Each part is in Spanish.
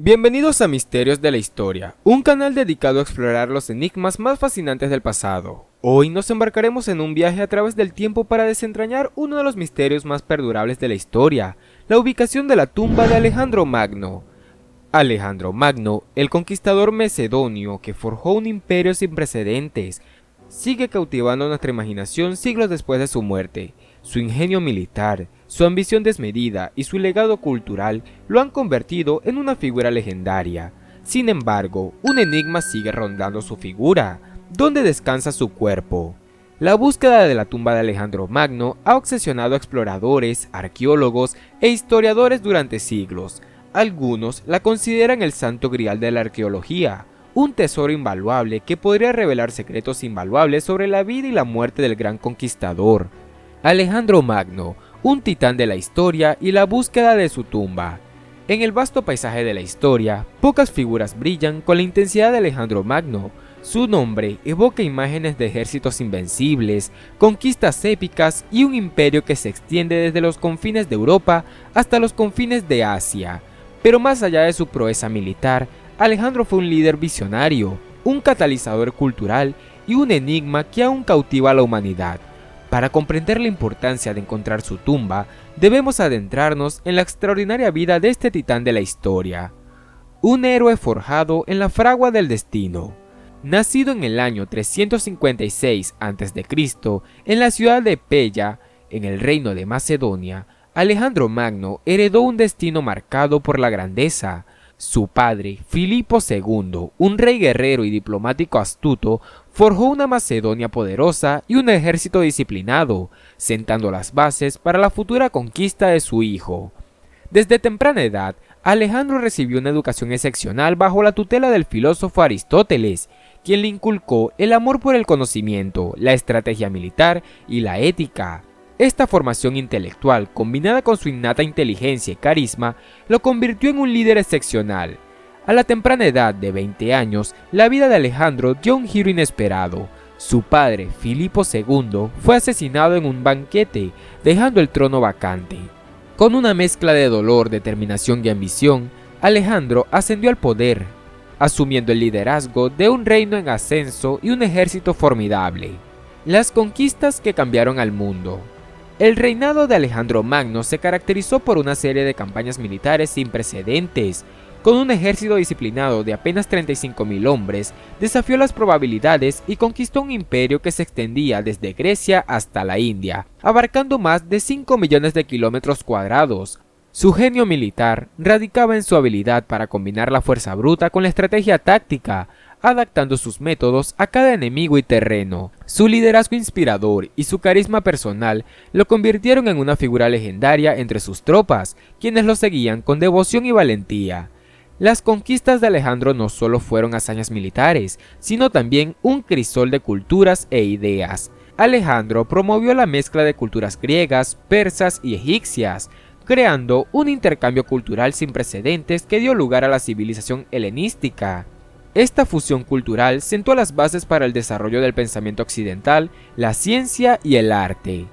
Bienvenidos a Misterios de la Historia, un canal dedicado a explorar los enigmas más fascinantes del pasado. Hoy nos embarcaremos en un viaje a través del tiempo para desentrañar uno de los misterios más perdurables de la historia, la ubicación de la tumba de Alejandro Magno. Alejandro Magno, el conquistador macedonio que forjó un imperio sin precedentes, sigue cautivando nuestra imaginación siglos después de su muerte. Su ingenio militar, su ambición desmedida y su legado cultural lo han convertido en una figura legendaria. Sin embargo, un enigma sigue rondando su figura. ¿Dónde descansa su cuerpo? La búsqueda de la tumba de Alejandro Magno ha obsesionado a exploradores, arqueólogos e historiadores durante siglos. Algunos la consideran el santo grial de la arqueología, un tesoro invaluable que podría revelar secretos invaluables sobre la vida y la muerte del gran conquistador. Alejandro Magno, un titán de la historia y la búsqueda de su tumba. En el vasto paisaje de la historia, pocas figuras brillan con la intensidad de Alejandro Magno. Su nombre evoca imágenes de ejércitos invencibles, conquistas épicas y un imperio que se extiende desde los confines de Europa hasta los confines de Asia. Pero más allá de su proeza militar, Alejandro fue un líder visionario, un catalizador cultural y un enigma que aún cautiva a la humanidad. Para comprender la importancia de encontrar su tumba, debemos adentrarnos en la extraordinaria vida de este titán de la historia. Un héroe forjado en la fragua del destino. Nacido en el año 356 a.C. en la ciudad de Pella, en el reino de Macedonia, Alejandro Magno heredó un destino marcado por la grandeza. Su padre, Filipo II, un rey guerrero y diplomático astuto, forjó una Macedonia poderosa y un ejército disciplinado, sentando las bases para la futura conquista de su hijo. Desde temprana edad, Alejandro recibió una educación excepcional bajo la tutela del filósofo Aristóteles, quien le inculcó el amor por el conocimiento, la estrategia militar y la ética. Esta formación intelectual, combinada con su innata inteligencia y carisma, lo convirtió en un líder excepcional. A la temprana edad de 20 años, la vida de Alejandro dio un giro inesperado. Su padre, Filipo II, fue asesinado en un banquete, dejando el trono vacante. Con una mezcla de dolor, determinación y ambición, Alejandro ascendió al poder, asumiendo el liderazgo de un reino en ascenso y un ejército formidable. Las conquistas que cambiaron al mundo. El reinado de Alejandro Magno se caracterizó por una serie de campañas militares sin precedentes. Con un ejército disciplinado de apenas 35.000 hombres, desafió las probabilidades y conquistó un imperio que se extendía desde Grecia hasta la India, abarcando más de 5 millones de kilómetros cuadrados. Su genio militar radicaba en su habilidad para combinar la fuerza bruta con la estrategia táctica, adaptando sus métodos a cada enemigo y terreno. Su liderazgo inspirador y su carisma personal lo convirtieron en una figura legendaria entre sus tropas, quienes lo seguían con devoción y valentía. Las conquistas de Alejandro no solo fueron hazañas militares, sino también un crisol de culturas e ideas. Alejandro promovió la mezcla de culturas griegas, persas y egipcias, creando un intercambio cultural sin precedentes que dio lugar a la civilización helenística. Esta fusión cultural sentó las bases para el desarrollo del pensamiento occidental, la ciencia y el arte.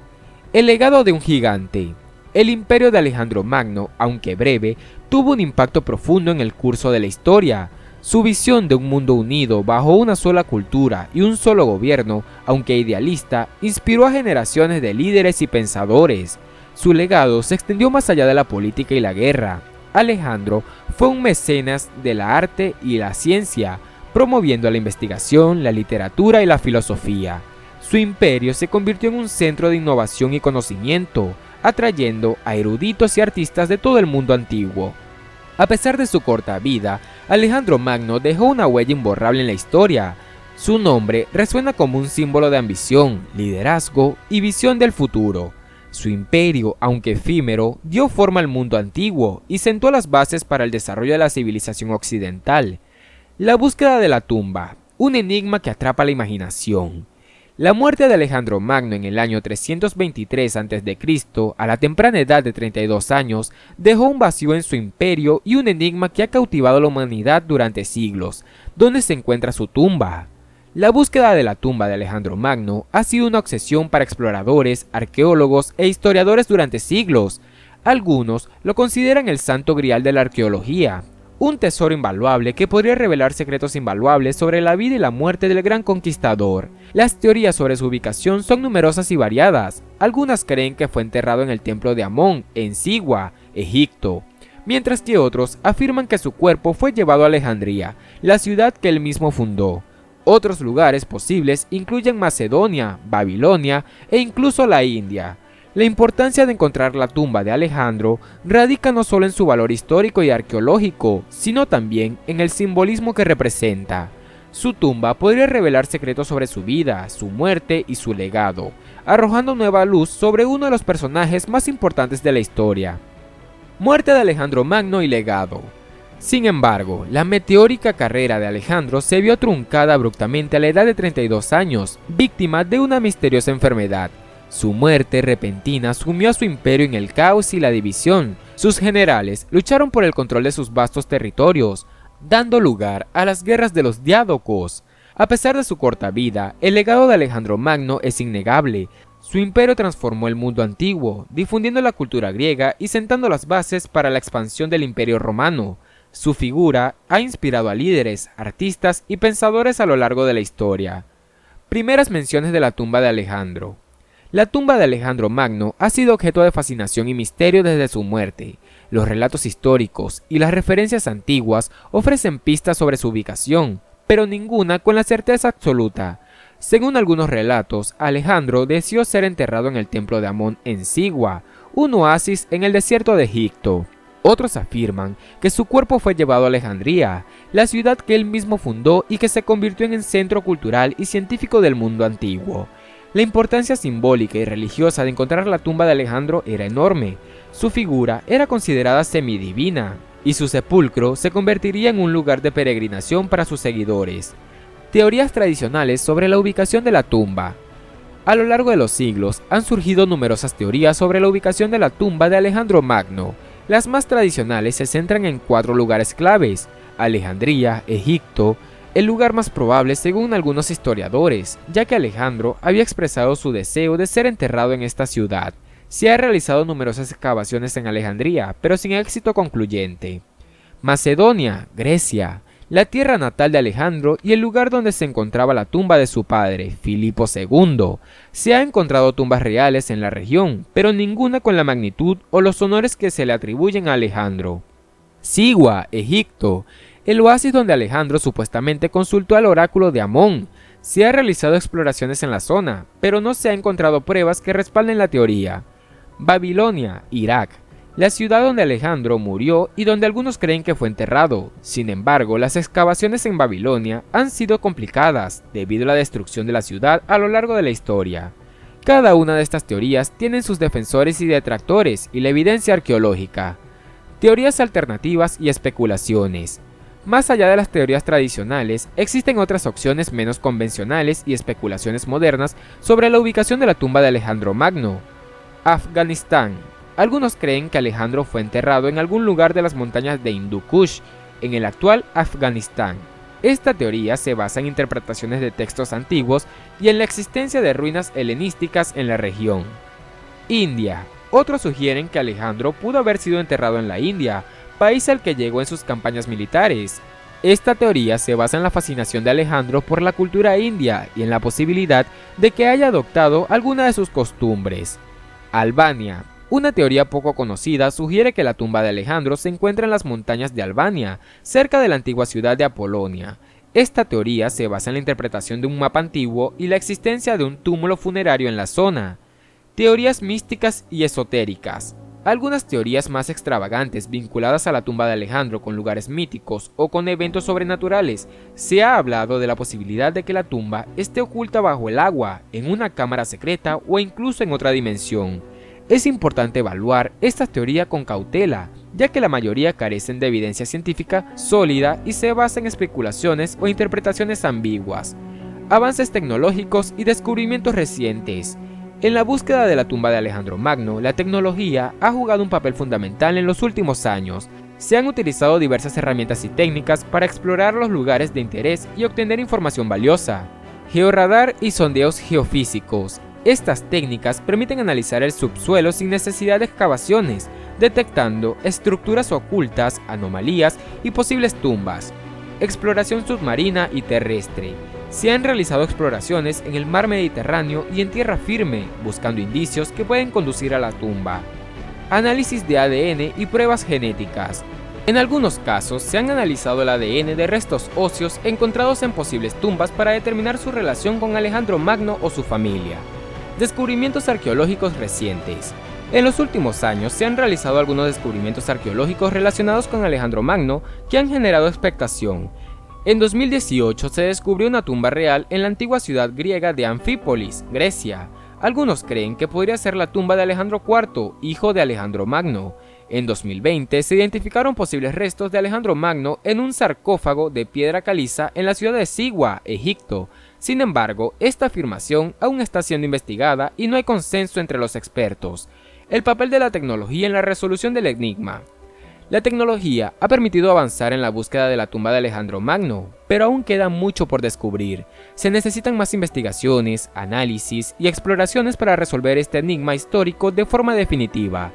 El legado de un gigante. El imperio de Alejandro Magno, aunque breve, tuvo un impacto profundo en el curso de la historia. Su visión de un mundo unido bajo una sola cultura y un solo gobierno, aunque idealista, inspiró a generaciones de líderes y pensadores. Su legado se extendió más allá de la política y la guerra. Alejandro fue un mecenas de la arte y la ciencia, promoviendo la investigación, la literatura y la filosofía. Su imperio se convirtió en un centro de innovación y conocimiento, atrayendo a eruditos y artistas de todo el mundo antiguo. A pesar de su corta vida, Alejandro Magno dejó una huella imborrable en la historia. Su nombre resuena como un símbolo de ambición, liderazgo y visión del futuro. Su imperio, aunque efímero, dio forma al mundo antiguo y sentó las bases para el desarrollo de la civilización occidental. La búsqueda de la tumba, un enigma que atrapa la imaginación. La muerte de Alejandro Magno en el año 323 a.C., a la temprana edad de 32 años, dejó un vacío en su imperio y un enigma que ha cautivado a la humanidad durante siglos. ¿Dónde se encuentra su tumba? La búsqueda de la tumba de Alejandro Magno ha sido una obsesión para exploradores, arqueólogos e historiadores durante siglos. Algunos lo consideran el santo grial de la arqueología, un tesoro invaluable que podría revelar secretos invaluables sobre la vida y la muerte del gran conquistador. Las teorías sobre su ubicación son numerosas y variadas. Algunas creen que fue enterrado en el templo de Amón, en Sigua, Egipto, mientras que otros afirman que su cuerpo fue llevado a Alejandría, la ciudad que él mismo fundó. Otros lugares posibles incluyen Macedonia, Babilonia e incluso la India. La importancia de encontrar la tumba de Alejandro radica no solo en su valor histórico y arqueológico, sino también en el simbolismo que representa. Su tumba podría revelar secretos sobre su vida, su muerte y su legado, arrojando nueva luz sobre uno de los personajes más importantes de la historia. Muerte de Alejandro Magno y legado. Sin embargo, la meteórica carrera de Alejandro se vio truncada abruptamente a la edad de 32 años, víctima de una misteriosa enfermedad. Su muerte repentina sumió a su imperio en el caos y la división. Sus generales lucharon por el control de sus vastos territorios, dando lugar a las guerras de los diádocos. A pesar de su corta vida, el legado de Alejandro Magno es innegable. Su imperio transformó el mundo antiguo, difundiendo la cultura griega y sentando las bases para la expansión del imperio romano. Su figura ha inspirado a líderes, artistas y pensadores a lo largo de la historia. Primeras menciones de la tumba de Alejandro. La tumba de Alejandro Magno ha sido objeto de fascinación y misterio desde su muerte. Los relatos históricos y las referencias antiguas ofrecen pistas sobre su ubicación, pero ninguna con la certeza absoluta. Según algunos relatos, Alejandro deseó ser enterrado en el templo de Amón en Sigua, un oasis en el desierto de Egipto. Otros afirman que su cuerpo fue llevado a Alejandría, la ciudad que él mismo fundó y que se convirtió en el centro cultural y científico del mundo antiguo. La importancia simbólica y religiosa de encontrar la tumba de Alejandro era enorme. Su figura era considerada semidivina, y su sepulcro se convertiría en un lugar de peregrinación para sus seguidores. Teorías tradicionales sobre la ubicación de la tumba. A lo largo de los siglos han surgido numerosas teorías sobre la ubicación de la tumba de Alejandro Magno. Las más tradicionales se centran en 4 lugares claves: Alejandría, Egipto. El lugar más probable según algunos historiadores, ya que Alejandro había expresado su deseo de ser enterrado en esta ciudad. Se han realizado numerosas excavaciones en Alejandría, pero sin éxito concluyente. Macedonia, Grecia, la tierra natal de Alejandro y el lugar donde se encontraba la tumba de su padre, Filipo II. Se han encontrado tumbas reales en la región, pero ninguna con la magnitud o los honores que se le atribuyen a Alejandro. Sigua, Egipto. El oasis donde Alejandro supuestamente consultó al oráculo de Amón. Se han realizado exploraciones en la zona, pero no se han encontrado pruebas que respalden la teoría. Babilonia, Irak, la ciudad donde Alejandro murió y donde algunos creen que fue enterrado. Sin embargo, las excavaciones en Babilonia han sido complicadas debido a la destrucción de la ciudad a lo largo de la historia. Cada una de estas teorías tienen sus defensores y detractores y la evidencia arqueológica. Teorías alternativas y especulaciones. Más allá de las teorías tradicionales, existen otras opciones menos convencionales y especulaciones modernas sobre la ubicación de la tumba de Alejandro Magno. Afganistán. Algunos creen que Alejandro fue enterrado en algún lugar de las montañas de Hindu Kush, en el actual Afganistán. Esta teoría se basa en interpretaciones de textos antiguos y en la existencia de ruinas helenísticas en la región. India. Otros sugieren que Alejandro pudo haber sido enterrado en la India, país al que llegó en sus campañas militares. Esta teoría se basa en la fascinación de Alejandro por la cultura india y en la posibilidad de que haya adoptado alguna de sus costumbres. Albania. Una teoría poco conocida sugiere que la tumba de Alejandro se encuentra en las montañas de Albania, cerca de la antigua ciudad de Apolonia. Esta teoría se basa en la interpretación de un mapa antiguo y la existencia de un túmulo funerario en la zona. Teorías místicas y esotéricas. Algunas teorías más extravagantes vinculadas a la tumba de Alejandro con lugares míticos o con eventos sobrenaturales. Se ha hablado de la posibilidad de que la tumba esté oculta bajo el agua, en una cámara secreta o incluso en otra dimensión. Es importante evaluar esta teoría con cautela, ya que la mayoría carecen de evidencia científica sólida y se basan en especulaciones o interpretaciones ambiguas. Avances tecnológicos y descubrimientos recientes. En la búsqueda de la tumba de Alejandro Magno, la tecnología ha jugado un papel fundamental en los últimos años. Se han utilizado diversas herramientas y técnicas para explorar los lugares de interés y obtener información valiosa. Georradar y sondeos geofísicos. Estas técnicas permiten analizar el subsuelo sin necesidad de excavaciones, detectando estructuras ocultas, anomalías y posibles tumbas. Exploración submarina y terrestre. Se han realizado exploraciones en el mar Mediterráneo y en tierra firme, buscando indicios que pueden conducir a la tumba. Análisis de ADN y pruebas genéticas. En algunos casos se han analizado el ADN de restos óseos encontrados en posibles tumbas para determinar su relación con Alejandro Magno o su familia. Descubrimientos arqueológicos recientes. En los últimos años se han realizado algunos descubrimientos arqueológicos relacionados con Alejandro Magno que han generado expectación. En 2018 se descubrió una tumba real en la antigua ciudad griega de Anfípolis, Grecia. Algunos creen que podría ser la tumba de Alejandro IV, hijo de Alejandro Magno. En 2020 se identificaron posibles restos de Alejandro Magno en un sarcófago de piedra caliza en la ciudad de Siwa, Egipto. Sin embargo, esta afirmación aún está siendo investigada y no hay consenso entre los expertos. El papel de la tecnología en la resolución del enigma. La tecnología ha permitido avanzar en la búsqueda de la tumba de Alejandro Magno, pero aún queda mucho por descubrir. Se necesitan más investigaciones, análisis y exploraciones para resolver este enigma histórico de forma definitiva.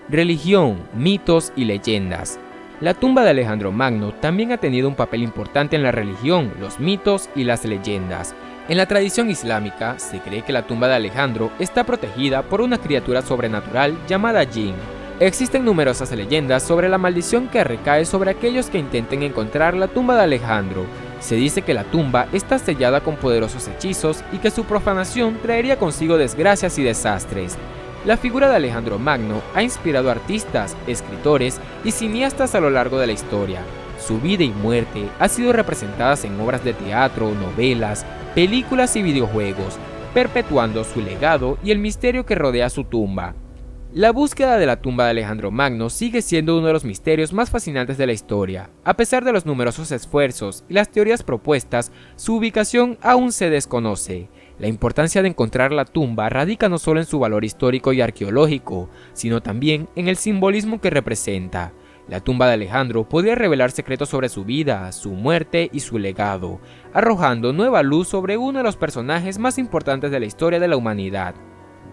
Religión, mitos y leyendas. La tumba de Alejandro Magno también ha tenido un papel importante en la religión, los mitos y las leyendas. En la tradición islámica se cree que la tumba de Alejandro está protegida por una criatura sobrenatural llamada Jinn. Existen numerosas leyendas sobre la maldición que recae sobre aquellos que intenten encontrar la tumba de Alejandro. Se dice que la tumba está sellada con poderosos hechizos y que su profanación traería consigo desgracias y desastres. La figura de Alejandro Magno ha inspirado a artistas, escritores y cineastas a lo largo de la historia. Su vida y muerte han sido representadas en obras de teatro, novelas, películas y videojuegos, perpetuando su legado y el misterio que rodea su tumba. La búsqueda de la tumba de Alejandro Magno sigue siendo uno de los misterios más fascinantes de la historia. A pesar de los numerosos esfuerzos y las teorías propuestas, su ubicación aún se desconoce. La importancia de encontrar la tumba radica no solo en su valor histórico y arqueológico, sino también en el simbolismo que representa. La tumba de Alejandro podría revelar secretos sobre su vida, su muerte y su legado, arrojando nueva luz sobre uno de los personajes más importantes de la historia de la humanidad.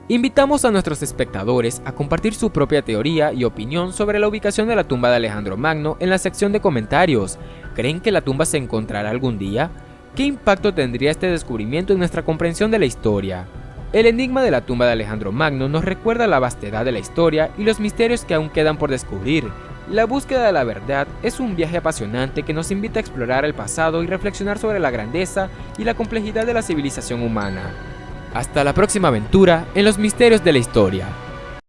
Invitamos a nuestros espectadores a compartir su propia teoría y opinión sobre la ubicación de la tumba de Alejandro Magno en la sección de comentarios. ¿Creen que la tumba se encontrará algún día? ¿Qué impacto tendría este descubrimiento en nuestra comprensión de la historia? El enigma de la tumba de Alejandro Magno nos recuerda la vastedad de la historia y los misterios que aún quedan por descubrir. La búsqueda de la verdad es un viaje apasionante que nos invita a explorar el pasado y reflexionar sobre la grandeza y la complejidad de la civilización humana. Hasta la próxima aventura en los misterios de la historia.